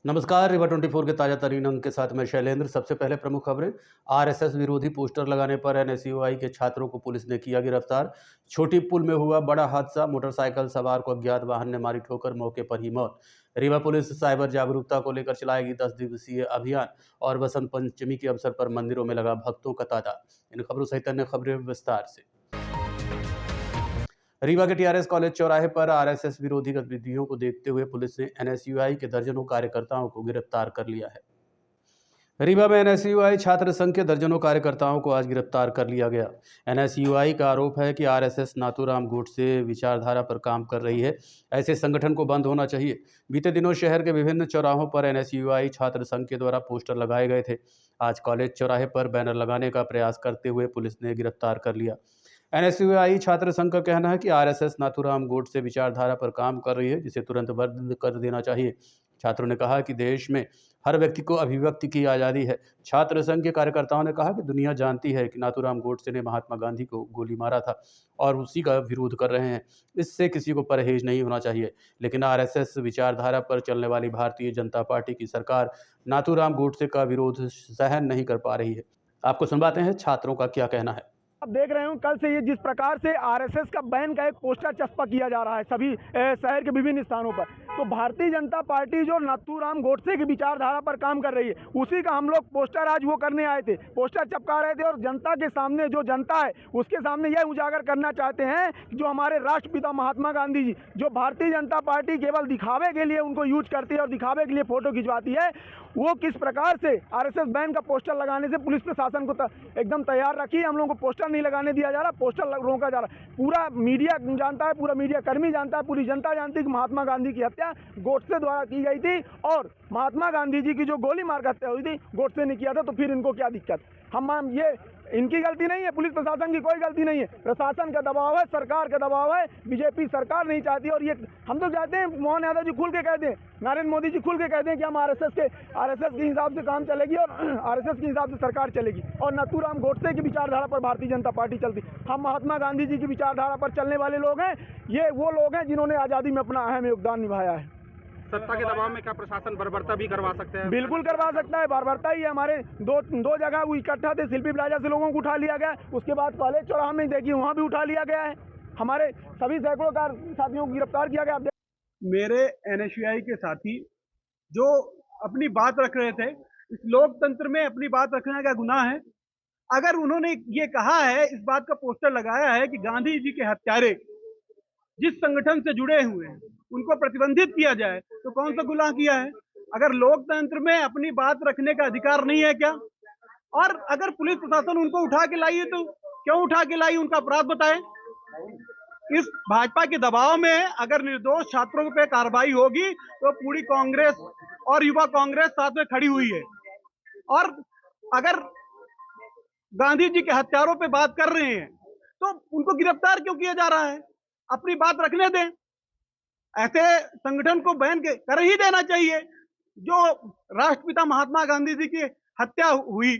नमस्कार, रिवा 24 के ताजा तरीन अंक के साथ मैं शैलेंद्र। सबसे पहले प्रमुख खबरें। आरएसएस विरोधी पोस्टर लगाने पर एनएसयूआई के छात्रों को पुलिस ने किया गिरफ्तार। छोटी पुल में हुआ बड़ा हादसा, मोटरसाइकिल सवार को अज्ञात वाहन ने मारी ठोकर, मौके पर ही मौत। रीवा पुलिस साइबर जागरूकता को लेकर चलाएगी 10 दिवसीय अभियान। और बसंत पंचमी के अवसर पर मंदिरों में लगा भक्तों का तांता। इन खबरों सहित अन्य खबरें विस्तार से। रीवा के टीआरएस कॉलेज चौराहे पर आरएसएस विरोधी गतिविधियों को देखते हुए पुलिस ने एनएसयूआई के दर्जनों कार्यकर्ताओं को गिरफ्तार कर लिया है। रीवा में एनएसयूआई छात्र संघ के दर्जनों कार्यकर्ताओं को आज गिरफ्तार कर लिया गया। एनएसयूआई का आरोप है कि आरएसएस नाथूराम गोडसे विचारधारा पर काम कर रही है। ऐसे संगठन को बंद होना चाहिए। बीते दिनों शहर के विभिन्न चौराहों पर एनएसयूआई छात्र संघ के द्वारा पोस्टर लगाए गए थे। आज कॉलेज चौराहे पर बैनर लगाने का प्रयास करते हुए पुलिस ने गिरफ्तार कर लिया। एनएसयूआई छात्र संघ का कहना है कि आरएसएस नाथूराम गोडसे विचारधारा पर काम कर रही है, जिसे तुरंत बंद कर देना चाहिए। छात्रों ने कहा कि देश में हर व्यक्ति को अभिव्यक्ति की आज़ादी है। छात्र संघ के कार्यकर्ताओं ने कहा कि दुनिया जानती है कि नाथूराम गोडसे ने महात्मा गांधी को गोली मारा था और उसी का विरोध कर रहे हैं। इससे किसी को परहेज नहीं होना चाहिए। लेकिन आरएसएस विचारधारा पर चलने वाली भारतीय जनता पार्टी की सरकार नाथूराम गोडसे का विरोध सहन नहीं कर पा रही है। आपको सुनवाते हैं छात्रों का क्या कहना है। आप देख रहे हो कल से ये जिस प्रकार से आरएसएस का बैन का एक पोस्टर चस्पा किया जा रहा है सभी शहर के विभिन्न स्थानों पर, तो भारतीय जनता पार्टी जो नाथूराम गोडसे की विचारधारा पर काम कर रही है, उसी का हम लोग पोस्टर आज वो करने आए थे, पोस्टर चिपका रहे थे और जनता के सामने, जो जनता है उसके सामने यह उजागर करना चाहते हैं कि जो हमारे राष्ट्रपिता महात्मा गांधी जी, जो भारतीय जनता पार्टी केवल दिखावे के लिए उनको यूज करती है और दिखावे के लिए फोटो खिंचवाती है, वो किस प्रकार से आरएसएस बैन का पोस्टर लगाने से पुलिस प्रशासन को एकदम तैयार रखी है। हम लोगों को पोस्टर नहीं लगाने दिया जा रहा, पोस्टर रोका जा रहा। पूरा मीडिया जानता है, पूरा मीडिया कर्मी जानता है, पूरी जनता जानती है कि महात्मा गांधी की हत्या गोडसे द्वारा की गई थी और महात्मा गांधी जी की जो गोली मार कर हत्या हुई थी गोडसे ने किया था। तो फिर इनको क्या दिक्कत? हम ये इनकी गलती नहीं है, पुलिस प्रशासन की कोई गलती नहीं है, प्रशासन का दबाव है, सरकार का दबाव है। बीजेपी सरकार नहीं चाहती और ये हम तो चाहते हैं मोहन यादव जी खुल के कहते हैं, नरेंद्र मोदी जी खुल के कहते हैं कि हम आरएसएस के हिसाब से काम चलेगी और आरएसएस के हिसाब से सरकार चलेगी और नाथूराम गोडसे की विचारधारा पर भारतीय जनता पार्टी चलती। हम महात्मा गांधी जी की विचारधारा पर चलने वाले लोग हैं। ये वो लोग हैं जिन्होंने आज़ादी में अपना अहम योगदान निभाया है। सत्ता के दबाव में क्या प्रशासन बर्बरता भी करवा सकते हैं? बिल्कुल करवा सकता है, बर्बरता ही है। हमारे दो जगह वो इकट्ठा थे, शिल्पी प्लाजा से लोगों को उठा लिया गया, उसके बाद कॉलेज चौराहा में देखिए वहाँ भी उठा लिया गया है। हमारे सभी सैकड़ों साथियों को गिरफ्तार किया गया। मेरे एनएसयूआई के साथी जो अपनी बात रख रहे थे, इस लोकतंत्र में अपनी बात रखने का गुनाह है। अगर उन्होंने ये कहा है, इस बात का पोस्टर लगाया है कि गांधी जी के हत्यारे जिस संगठन से जुड़े हुए हैं उनको प्रतिबंधित किया जाए, तो कौन सा गुनाह किया है? अगर लोकतंत्र में अपनी बात रखने का अधिकार नहीं है क्या? और अगर पुलिस प्रशासन उनको उठा के लाई है तो क्यों उठा के लाई, उनका अपराध बताएं। इस भाजपा के दबाव में अगर निर्दोष छात्रों पे कार्रवाई होगी तो पूरी कांग्रेस और युवा कांग्रेस साथ में खड़ी हुई है। और अगर गांधी जी के हत्यारों पे बात कर रहे हैं तो उनको गिरफ्तार क्यों किया जा रहा है? अपनी बात रखने दें। ऐसे संगठन को बैन कर ही देना चाहिए। जो राष्ट्रपिता महात्मा गांधी जी की हत्या हुई,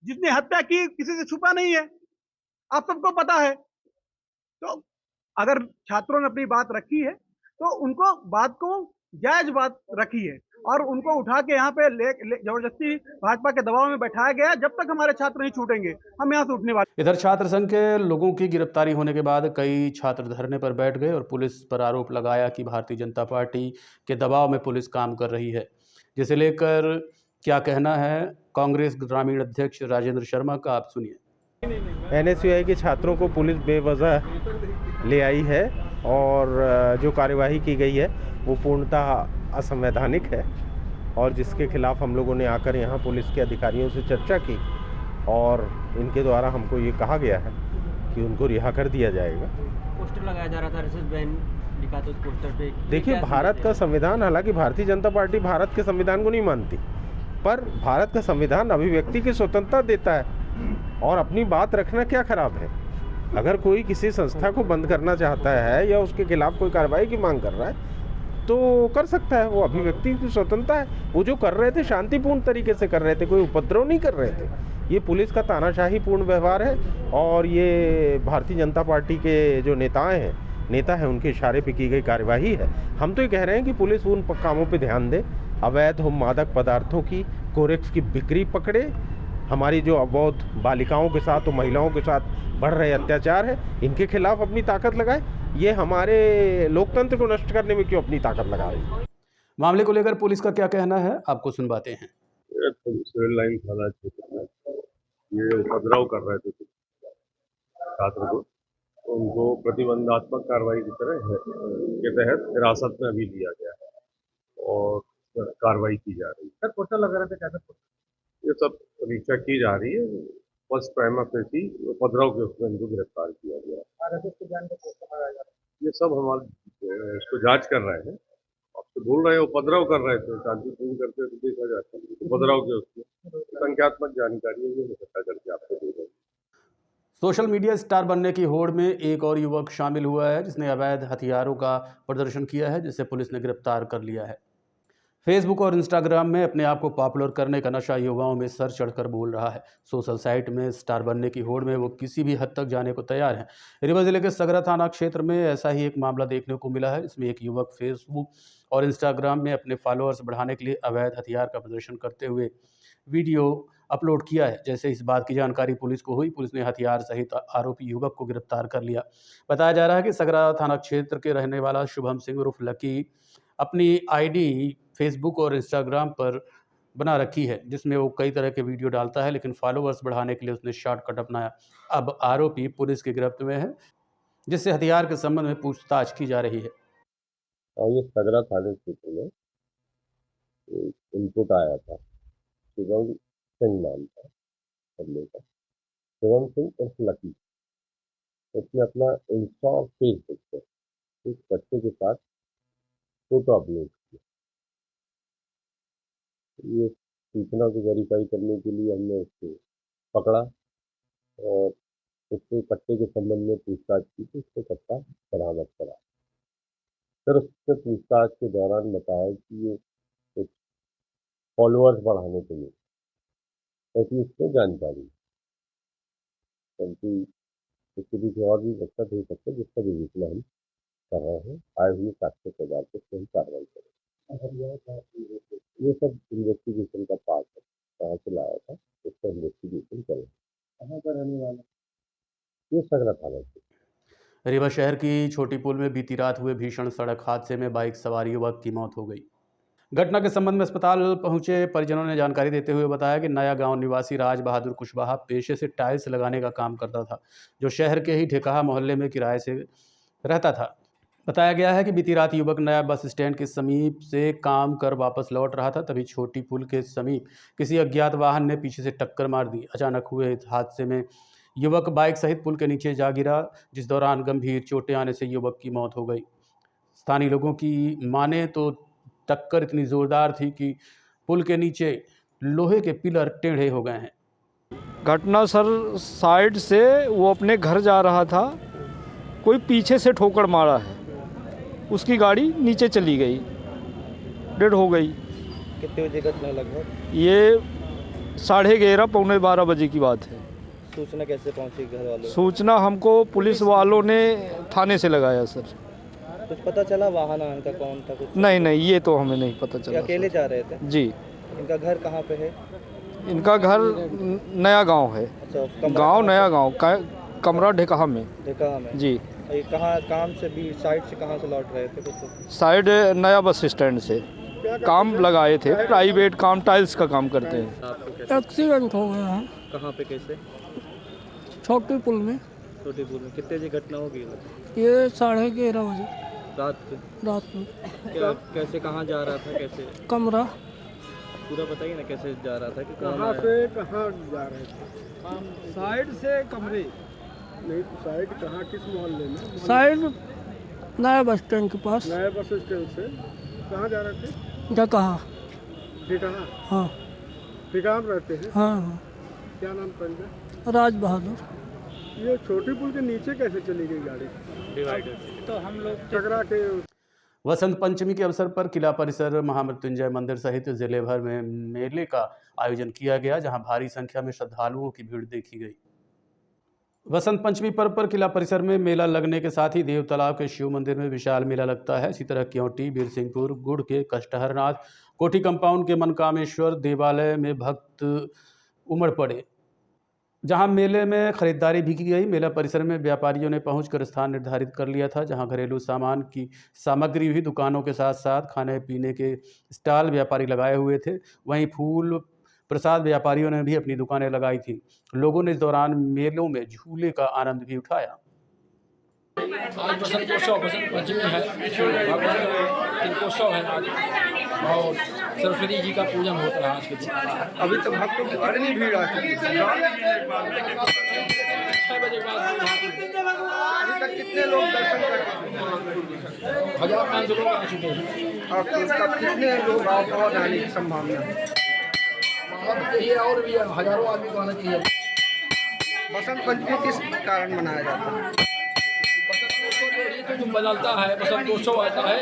जिसने हत्या की किसी से छुपा नहीं है, आप सबको पता है। तो अगर छात्रों ने अपनी बात रखी है तो उनको बात को जायज बात रखी है और उनको उठा के यहाँ पे जबरदस्ती भाजपा के दबाव में बैठाया गया। जब तक हमारे छात्र नहीं छूटेंगे हम यहाँ से उठने वाले। इधर छात्र संघ के लोगों की गिरफ्तारी होने के बाद कई छात्र धरने पर बैठ गए और पुलिस पर आरोप लगाया कि भारतीय जनता पार्टी के दबाव में पुलिस काम कर रही है, जिसे लेकर क्या कहना है कांग्रेस ग्रामीण अध्यक्ष राजेंद्र शर्मा का, आप सुनिए। एनएसयूआई के छात्रों को पुलिस बेवजह ले आई है और जो कार्यवाही की गई है वो पूर्णतः असंवैधानिक है और जिसके खिलाफ हम लोगों ने आकर यहाँ पुलिस के अधिकारियों से चर्चा की और इनके द्वारा हमको ये कहा गया है कि उनको रिहा कर दिया जाएगा। पोस्टर लगाया जा रहा था, आरएसएस बैन लिखा था उस पोस्टर पे। देखिए, भारत का संविधान, हालांकि भारतीय जनता पार्टी भारत के संविधान को नहीं मानती, पर भारत का संविधान अभिव्यक्ति की स्वतंत्रता देता है और अपनी बात रखना क्या खराब है। अगर कोई किसी संस्था को बंद करना चाहता है या उसके खिलाफ कोई कार्रवाई की मांग कर रहा है तो कर सकता है, वो अभिव्यक्ति की स्वतंत्रता है। वो जो कर रहे थे शांतिपूर्ण तरीके से कर रहे थे, कोई उपद्रव नहीं कर रहे थे। ये पुलिस का तानाशाही पूर्ण व्यवहार है और ये भारतीय जनता पार्टी के जो नेता हैं उनके इशारे पे की गई कार्यवाही है। हम तो ये कह रहे हैं कि पुलिस उन कामों पे ध्यान दे अवैध मादक पदार्थों की, कोरेक्स की बिक्री पकड़े, हमारी जो अबोध बालिकाओं के साथ और महिलाओं के साथ बढ़ रहे अत्याचार है, इनके खिलाफ अपनी ताकत लगाए। ये हमारे लोकतंत्र को नष्ट करने में क्यों अपनी ताकत लगा रही है? मामले को लेकर पुलिस का क्या कहना है, आपको सुनवाते हैं। सिविल लाइन थाना क्षेत्र में ये उपद्रव कर रहे थे छात्र को, तो उनको प्रतिबंधात्मक कार्रवाई की तरह के तहत हिरासत में अभी लिया गया है और कार्रवाई की जा रही है। सर पोस्टर लगा रहे थे, कैसे ये सब परीक्षा की जा रही है। फर्स्ट प्राइमा फेसी उपद्रव के उसमें इनको गिरफ्तार किया गया है। आरएसएस के बयान को पोस्टर लगाया जा रहा ये सब हमारे इसको जांच कर रहे हैं। आपसे बोल रहे हैं उपद्रव कर रहे थे, शांतिपूर्ण करते तो देखा जाता है। उपद्रव के उसमें संख्यात्मक जानकारी है, ये इकट्ठा करके आपको दे रहे हैं। सोशल मीडिया स्टार बनने की होड़ में एक और युवक शामिल हुआ है जिसने अवैध हथियारों का प्रदर्शन किया है, जिसे पुलिस ने गिरफ्तार कर लिया है। फेसबुक और इंस्टाग्राम में अपने आप को पॉपुलर करने का नशा युवाओं में सर चढ़कर बोल रहा है। सोशल साइट में स्टार बनने की होड़ में वो किसी भी हद तक जाने को तैयार है। रीवा जिले के सगरा थाना क्षेत्र में ऐसा ही एक मामला देखने को मिला है। इसमें एक युवक फेसबुक और इंस्टाग्राम में अपने फॉलोअर्स बढ़ाने के लिए अवैध हथियार का प्रदर्शन करते हुए वीडियो अपलोड किया है। जैसे इस बात की जानकारी पुलिस को हुई, पुलिस ने हथियार सहित आरोपी युवक को गिरफ्तार कर लिया। बताया जा रहा है कि सगरा थाना क्षेत्र के रहने वाला शुभम सिंह उर्फ लकी अपनी आईडी फेसबुक और इंस्टाग्राम पर बना रखी है, जिसमें वो कई तरह के वीडियो डालता है, लेकिन फॉलोअर्स बढ़ाने के लिए उसने शॉर्टकट अपनाया। अब आरोपी पुलिस की गिरफ्त में है, जिससे हथियार के संबंध में पूछताछ की जा रही है। और ये सगरा थाने क्षेत्र में इनपुट आया था, शिवम सिंह नाम था बंदे का, शिवम सिंह उर्फ लकी। उसने अपना इंस्टा और फेसबुक पर एक बच्चे के साथ फोटो अपलोड किया। ये सूचना को वेरीफाई करने के लिए हमने उसको पकड़ा और उससे पट्टे के संबंध में पूछताछ की तो उसको पट्टा बरामद करा। फिर उससे पूछताछ के दौरान बताया कि ये कुछ फॉलोअर्स बढ़ाने के लिए ऐसी उसको जानकारी, क्योंकि इसके पीछे और भी मकसद हो सकता है, जिसका विवेचना हम कर रहे हैं। आए हुए साक्ष्य के आधार पर सही कार्रवाई करें। ये सब इन्वेस्टिगेशन का पार्ट है। कहाँ से लाया था इसका इन्वेस्टिगेशन करें। कहाँ पर रहने वाला? ये सगरा थाना से। रीवा शहर की छोटी पुल में बीती रात हुए भीषण सड़क हादसे में बाइक सवार युवक की मौत हो गई। घटना के संबंध में अस्पताल पहुंचे परिजनों ने जानकारी देते हुए बताया कि नया गांव निवासी राज बहादुर कुशवाहा पेशे से टाइल्स लगाने का काम करता था, जो शहर के ही ढेकाहा मोहल्ले में किराए से रहता था। बताया गया है कि बीती रात युवक नया बस स्टैंड के समीप से काम कर वापस लौट रहा था, तभी छोटी पुल के समीप किसी अज्ञात वाहन ने पीछे से टक्कर मार दी। अचानक हुए इस हादसे में युवक बाइक सहित पुल के नीचे जा गिरा, जिस दौरान गंभीर चोटें आने से युवक की मौत हो गई। स्थानीय लोगों की माने तो टक्कर इतनी जोरदार थी कि पुल के नीचे लोहे के पिलर टेढ़े हो गए हैं। घटना सर साइड से वो अपने घर जा रहा था, कोई पीछे से ठोकर मारा है, उसकी गाड़ी नीचे चली गई, डेड हो गई। कितने बजे घटना लगभग? ये 11:30 पौने 12 बजे की बात है। सूचना कैसे पहुंची घर वालों? सूचना हमको पुलिस वालों ने थाने से लगाया सर। कुछ पता चला वाहन का कौन था? कुछ नहीं, ये तो हमें नहीं पता चला। अकेले जा रहे थे जी। इनका घर कहाँ पे है? इनका घर नया गांव है। अच्छा, गांव नया गांव, कमरा ढेकाहा में। ढेकाहा में जी। ये कहाँ काम से भी साइड से कहाँ से लौट रहे थे? कुछ साइड नया बस स्टैंड से काम लगाए थे, प्राइवेट काम, टाइल्स का काम करते हैं। एक्सीडेंट हो गया है। कहाँ पे कैसे? छोटी पुल में। छोटी पुल में कितने बजे घटना होगी? ये 11:30 बजे रात में। क्या कैसे कहाँ जा रहा था? कैसे कमरा पूरा बताइए ना, कैसे जा रहा था कि कहाँ से कहाँ जा रहे थे? साइड से कमरे नहीं, साइड कहाँ, किस मोहल्ले में? साइड नया बस स्टैंड के पास। नए बस स्टैंड से कहाँ जा रहे थे? ढेकाहा। ढेकाहा? हाँ। ढेकाहा में रहते हैं? हाँ। क्या नाम था? राज बहादुर। ये छोटी पुल के नीचे कैसे चली गई गाड़ी? डिवाइडर से। तो हम लोग टकरा के। वसंत पंचमी के अवसर पर किला परिसर, महामृत्युंजय मंदिर सहित जिले भर में मेले का आयोजन किया गया, जहां भारी संख्या में श्रद्धालुओं की भीड़ देखी गई। वसंत पंचमी पर्व पर किला परिसर में मेला लगने के साथ ही देव तालाब के शिव मंदिर में विशाल मेला लगता है। इसी तरह क्योंटी, बीरसिंहपुर, गुड़ के कष्टहरनाथ, कोठी कंपाउंड के मनकामेश्वर देवालय में भक्त उमड़ पड़े, जहां मेले में खरीदारी भी की गई। मेला परिसर में व्यापारियों ने पहुंचकर स्थान निर्धारित कर लिया था, जहां घरेलू सामान की सामग्री भी दुकानों के साथ साथ खाने पीने के स्टॉल व्यापारी लगाए हुए थे। वहीं फूल प्रसाद व्यापारियों ने भी अपनी दुकानें लगाई थी। लोगों ने इस दौरान मेलों में झूले का आनंद भी उठाया। आज बसंत पंचमी है, भगवान का तिलकोत्सव है आज, और सरस्वती जी का पूजन होता है आज के दिन। अभी तो भक्तों की कितनी भीड़ आती है? 6 बजे के बाद अभी तक कितने लोग दर्शन करते 1500 लोग आ चुके हैं। और इसका कितने लोग और आने की संभावना है? ये और भी हजारों आदमी को आना चाहिए। बसंत पंचमी किस कारण मनाया जाता है? तो जो बदलता है, बसंतोत्सव आता है,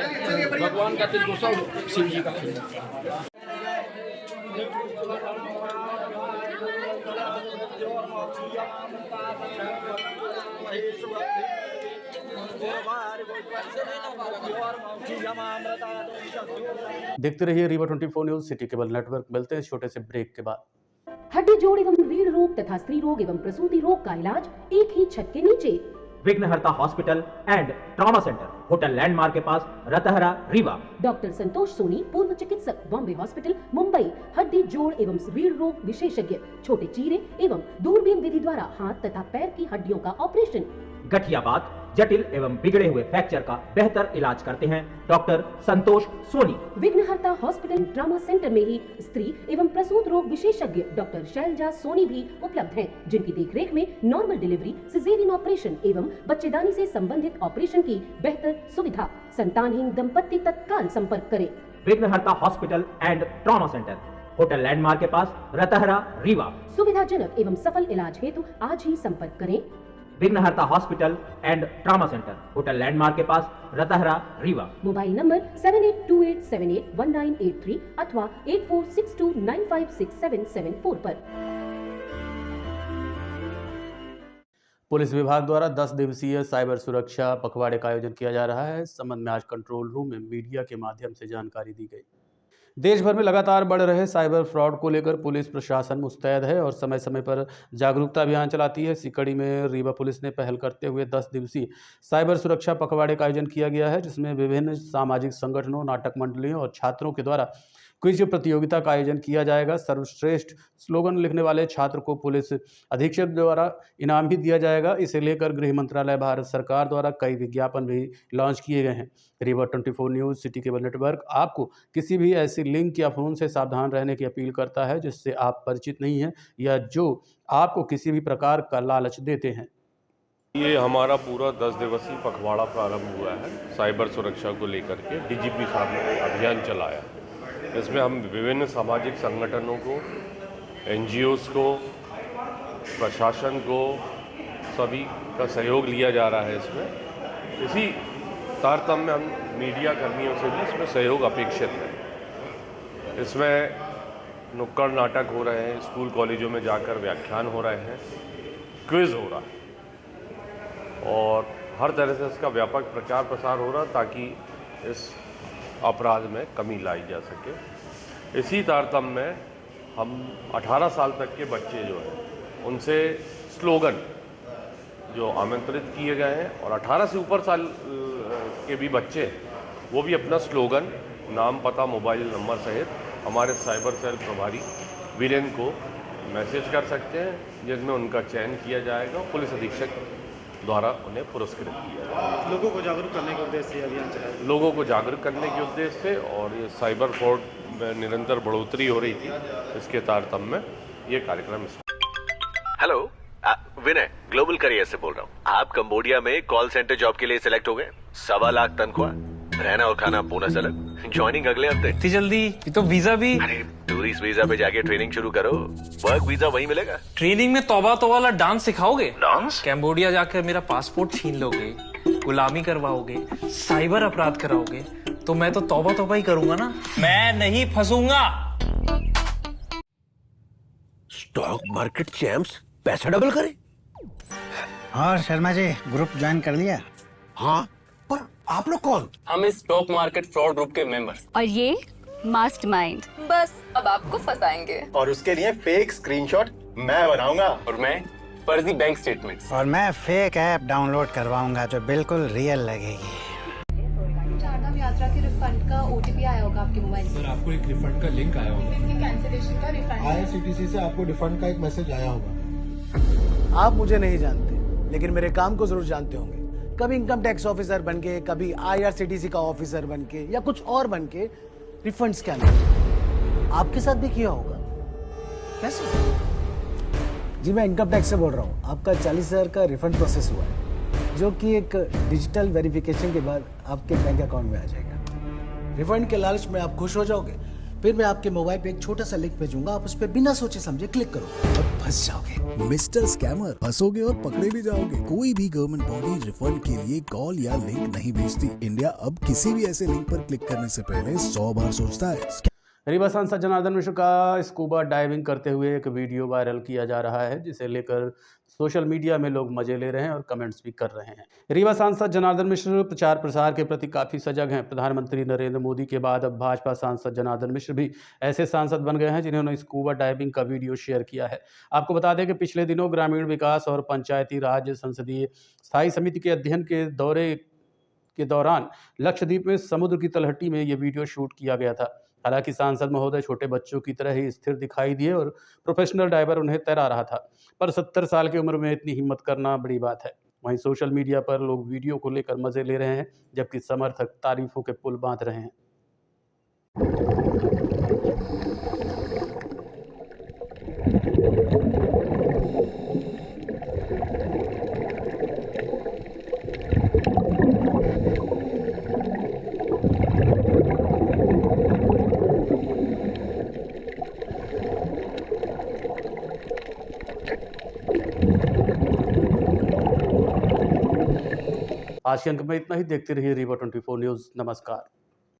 भगवान का तिलकोत्सव शिव जी का है। देखते रहिए Rewa 24 news, city cable network. मिलते हैं छोटे से ब्रेक के बाद। हड्डी जोड़ एवं रीढ़ रोग तथा स्त्री रोग एवं प्रसूति रोग का इलाज एक ही छत के नीचे। विघ्नहर्ता hospital and trauma centre, hotel landmark के पास, रतहरा, रीवा। डॉक्टर संतोष सोनी, पूर्व चिकित्सक, बॉम्बे हॉस्पिटल, मुंबई। हड्डी जोड़ एवं रीढ़ रोग विशेषज्ञ, छोटे चीरे एवं दूरबीन विधि द्वारा हाथ तथा पैर की हड्डियों का ऑपरेशन। गठियाबात, जटिल एवं बिगड़े हुए फ्रैक्चर का बेहतर इलाज करते हैं डॉक्टर संतोष सोनी। विघ्नहर्ता हॉस्पिटल ट्रॉमा सेंटर में ही स्त्री एवं प्रसूत रोग विशेषज्ञ डॉक्टर शैलजा सोनी भी उपलब्ध हैं, जिनकी देखरेख में नॉर्मल डिलीवरी, सिजेरियन ऑपरेशन एवं बच्चेदानी से संबंधित ऑपरेशन की बेहतर सुविधा। संतानहीन दंपत्ति तत्काल संपर्क करें। विघ्नहर्ता hospital and trauma centre, hotel landmark के पास, रतहरा, रीवा। सुविधाजनक एवं सफल इलाज हेतु आज ही संपर्क करें। विघ्नहर्ता hospital and trauma centre, hotel landmark के पास, रतहरा, रीवा। मोबाइल नंबर 7828781983 अथवा 8462956774 पर। पुलिस विभाग द्वारा 10 दिवसीय साइबर सुरक्षा पखवाड़े का आयोजन किया जा रहा है। इस संबंध में आज कंट्रोल रूम में मीडिया के माध्यम से जानकारी दी गई। देश भर में लगातार बढ़ रहे साइबर फ्रॉड को लेकर पुलिस प्रशासन मुस्तैद है और समय समय पर जागरूकता अभियान चलाती है। इसी कड़ी में रीवा पुलिस ने पहल करते हुए 10 दिवसीय साइबर सुरक्षा पखवाड़े का आयोजन किया गया है, जिसमें विभिन्न सामाजिक संगठनों, नाटक मंडलियों और छात्रों के द्वारा क्विज प्रतियोगिता का आयोजन किया जाएगा। सर्वश्रेष्ठ स्लोगन लिखने वाले छात्र को पुलिस अधीक्षक द्वारा इनाम भी दिया जाएगा। इसे लेकर गृह मंत्रालय, भारत सरकार द्वारा कई विज्ञापन भी लॉन्च किए गए हैं। Rewa 24 news, city cable network आपको किसी भी ऐसी लिंक या फोन से सावधान रहने की अपील करता है जिससे आप परिचित नहीं हैं या जो आपको किसी भी प्रकार का लालच देते हैं। ये हमारा पूरा 10 दिवसीय पखवाड़ा प्रारंभ हुआ है साइबर सुरक्षा को लेकर के। डीजीपी साहब ने अभियान चलाया। इसमें हम विभिन्न सामाजिक संगठनों को, एनजीओज़ को, प्रशासन को, सभी का सहयोग लिया जा रहा है। इसमें इसी तारतम्य में हम मीडिया कर्मियों से भी इसमें सहयोग अपेक्षित है। इसमें नुक्कड़ नाटक हो रहे हैं, स्कूल कॉलेजों में जाकर व्याख्यान हो रहे हैं, क्विज़ हो रहा है और हर तरह से इसका व्यापक प्रचार प्रसार हो रहा ताकि इस अपराध में कमी लाई जा सके। इसी तारतम्य में हम 18 साल तक के बच्चे जो हैं उनसे स्लोगन जो आमंत्रित किए गए हैं और 18 से ऊपर साल के भी बच्चे वो भी अपना स्लोगन, नाम, पता, मोबाइल नंबर सहित हमारे साइबर सेल प्रभारी वीरेंद्र को मैसेज कर सकते हैं, जिसमें उनका चयन किया जाएगा। पुलिस अधीक्षक द्वारा उन्हें पुरस्कृत किया जाएगा। लोगों को जागरूक करने के उद्देश्य से अभियान चलाया। लोगों को जागरूक करने के उद्देश्य से और ये साइबर फ्रॉड में निरंतर बढ़ोतरी हो रही थी, इसके तारतम्य में ये कार्यक्रम। हेलो, विनय ग्लोबल करियर से बोल रहा हूँ। आप कंबोडिया में कॉल सेंटर जॉब के लिए सिलेक्ट हो गए। 1.25 लाख तनख्वाह, रहना और खाना बोनस अलग, ज्वाइनिंग अगले हफ्ते। इतनी जल्दी? तो वीजा भी? अरे टूरिस्ट वीजा पे जाके ट्रेनिंग शुरू करो, वर्क वीजा वहीं मिलेगा। ट्रेनिंग में तौबा तो वाला डांस सिखाओगे? डांस? कैम्बोडिया जाकर मेरा पासपोर्ट छीन लोगे, गुलामी करवाओगे, साइबर अपराध कराओगे, तो मैं तो तौबा ही करूंगा ना। मैं नहीं फंसूंगा। स्टॉक मार्केट चैंप्स पैसा डबल करे। और शर्मा जी ग्रुप ज्वाइन कर लिया? हाँ, पर आप लोग कौन? हम इस स्टॉक मार्केट फ्रॉड ग्रुप के मेंबर्स। और ये मास्टरमाइंड। बस अब आपको फंसाएंगे। और उसके लिए फेक स्क्रीनशॉट मैं बनाऊंगा। और मैं फर्जी बैंक स्टेटमेंट्स। और मैं फेक ऐप डाउनलोड करवाऊंगा जो बिल्कुल रियल लगेगी। चारधाम यात्रा के रिफंड का ओटीपी आया होगा आपके मोबाइल से। सर आपको एक रिफंड का लिंक आया होगा। कैंसिलेशन का रिफंड IRCTC से आपको रिफंड का एक मैसेज आया होगा। आप मुझे नहीं जानते, लेकिन मेरे काम को जरूर जानते होंगे। कभी इनकम टैक्स ऑफिसर बन के, कभी IRCTC का ऑफिसर बन के, या कुछ और बन के रिफंड स्कैनर। आपके साथ भी किया होगा। कैसे? जी मैं इनकम टैक्स से बोल रहा हूँ। आपका 40,000 का रिफंड प्रोसेस हुआ है, जो कि एक डिजिटल वेरिफिकेशन के बाद आपके बैंक अकाउंट में आ जाएगा। रिफंड के लालच में आप खुश हो जाओगे, फिर मैं आपके मोबाइल पे एक छोटा सा लिंक भेजूंगा, आप उस पर बिना सोचे समझे क्लिक करो और फंस जाओगे। मिस्टर स्कैमर, फंसोगे और पकड़े भी जाओगे। कोई भी गवर्नमेंट बॉडी रिफंड के लिए कॉल या लिंक नहीं भेजती। इंडिया अब किसी भी ऐसे लिंक पर क्लिक करने से पहले 100 बार सोचता है। रीवा सांसद जनार्दन मिश्र का स्कूबा डाइविंग करते हुए एक वीडियो वायरल किया जा रहा है, जिसे लेकर सोशल मीडिया में लोग मजे ले रहे हैं और कमेंट्स भी कर रहे हैं। रीवा सांसद जनार्दन मिश्र प्रचार प्रसार के प्रति काफ़ी सजग हैं। प्रधानमंत्री नरेंद्र मोदी के बाद अब भाजपा सांसद जनार्दन मिश्र भी ऐसे सांसद बन गए हैं जिन्होंने स्कूबा डाइविंग का वीडियो शेयर किया है। आपको बता दें कि पिछले दिनों ग्रामीण विकास और पंचायती राज संसदीय स्थायी समिति के अध्ययन के दौरे के दौरान लक्षद्वीप में समुद्र की तलहटी में ये वीडियो शूट किया गया था। हालांकि सांसद महोदय छोटे बच्चों की तरह ही स्थिर दिखाई दिए और प्रोफेशनल डाइवर उन्हें तैरा रहा था, पर 70 साल की उम्र में इतनी हिम्मत करना बड़ी बात है। वहीं सोशल मीडिया पर लोग वीडियो को लेकर मजे ले रहे हैं, जबकि समर्थक तारीफों के पुल बांध रहे हैं। आज के अंक में इतना ही। देखते रहिए रीवा 24 न्यूज़। नमस्कार।